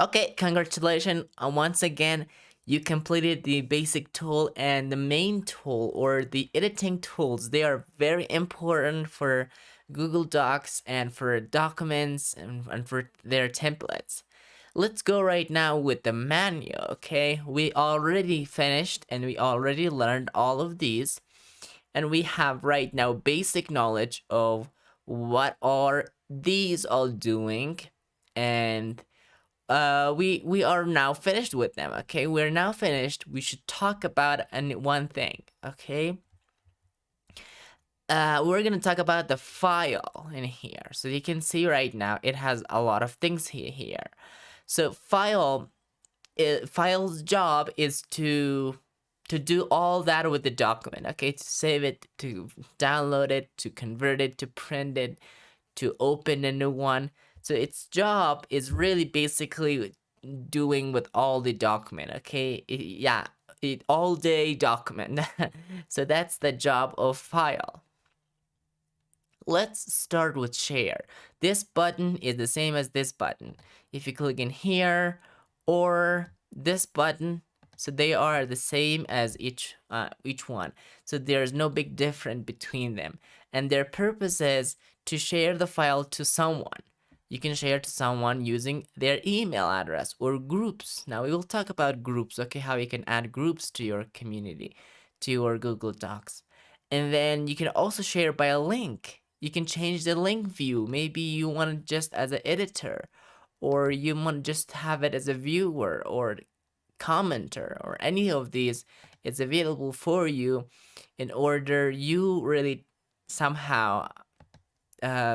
Okay, congratulations. Once again, you completed the basic tool and the main tool or the editing tools. They are very important for Google Docs and for documents and for their templates. Let's go right now with the manual, okay? We already finished and we already learned all of these. And we have right now basic knowledge of what are these all doing, and we are now finished with them. Okay, we're now finished. We should talk about one thing. Okay, we're gonna talk about the file in here. So you can see right now it has a lot of things here. So file's job is to do all that with the document. Okay, to save it, to download it, to convert it, to print it, to open a new one. So its job is really basically doing with all the document. Okay, yeah, it all day document. So that's the job of file. Let's start with share. This button is the same as this button. If you click in here or this button, so they are the same as each one. So there's no big difference between them. And their purpose is to share the file to someone. You can share to someone using their email address or groups. Now we will talk about groups, okay, how you can add groups to your community, to your Google Docs. And then you can also share by a link. You can change the link view. Maybe you want it just as an editor, or you want just have it as a viewer or commenter, or any of these. It's available for you in order you really somehow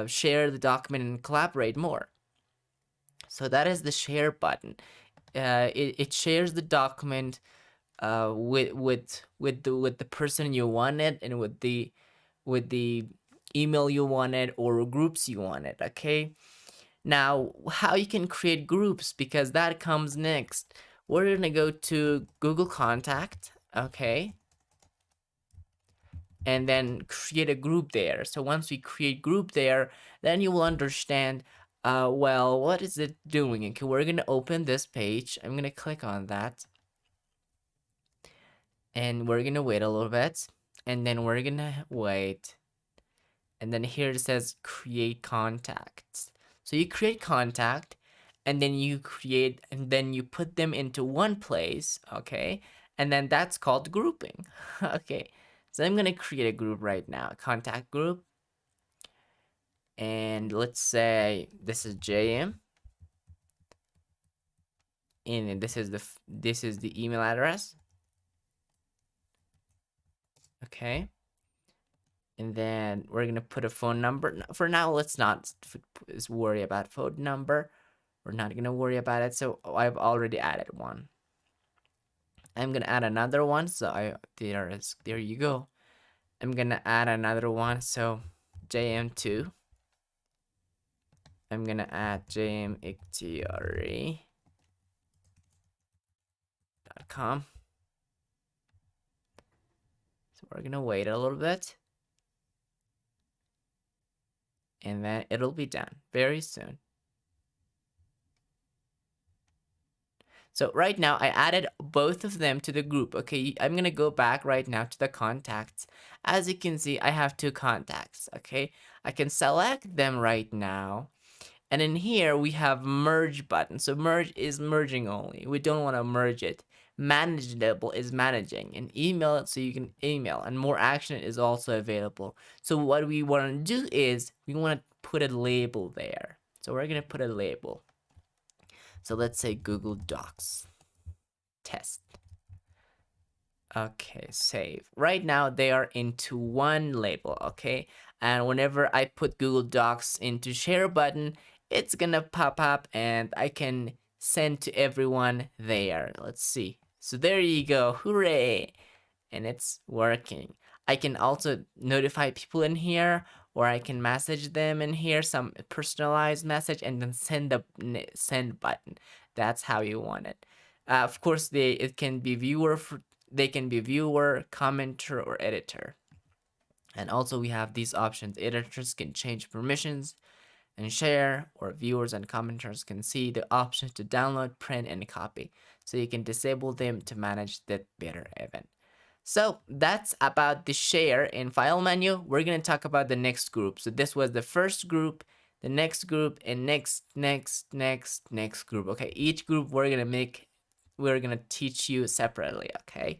share the document and collaborate more. So that is the share button. It shares the document with the person you want it, and with the email you wanted or groups you wanted. Okay, now how you can create groups, because that comes next. We're gonna go to Google Contact, okay, and then create a group there. So once we create group there, then you will understand, well, what is it doing? Okay, we're gonna open this page. I'm gonna click on that, and we're gonna wait a little bit, and then we're gonna wait, and then here it says create contacts. So you create contact, and then you put them into one place, okay, and then that's called grouping. Okay, so I'm gonna create a group right now, contact group, and let's say this is JM, and this is the email address, okay, and then we're gonna put a phone number. For now, let's not worry about phone number. We're not gonna worry about it. So I've already added one. I'm gonna add another one. So there you go. I'm gonna add another one. So JM2. I'm gonna add jmxtre.com. So we're gonna wait a little bit, and then it'll be done very soon. So right now I added both of them to the group. Okay, I'm gonna go back right now to the contacts. As you can see, I have two contacts. Okay, I can select them right now. And in here we have merge button. So merge is merging only. We don't want to merge it. Manageable is managing, and email, so you can email, and more action is also available. So what we want to do is we want to put a label there. So we're gonna put a label. So let's say Google Docs test. Okay, save. Right now they are into one label, okay? And whenever I put Google Docs into share button, it's gonna pop up and I can send to everyone there. Let's see. So there you go, hooray! And it's working. I can also notify people in here, or I can message them in here, some personalized message, and then send the send button. That's how you want it. Of course, it can be they can be viewer, commenter, or editor. And also we have these options. Editors can change permissions, and share, or viewers and commenters can see the options to download, print, and copy. So you can disable them to manage that better even. So that's about the share in file menu. We're going to talk about the next group. So this was the first group, the next group, and next group. Okay, each group we're going to teach you separately, okay?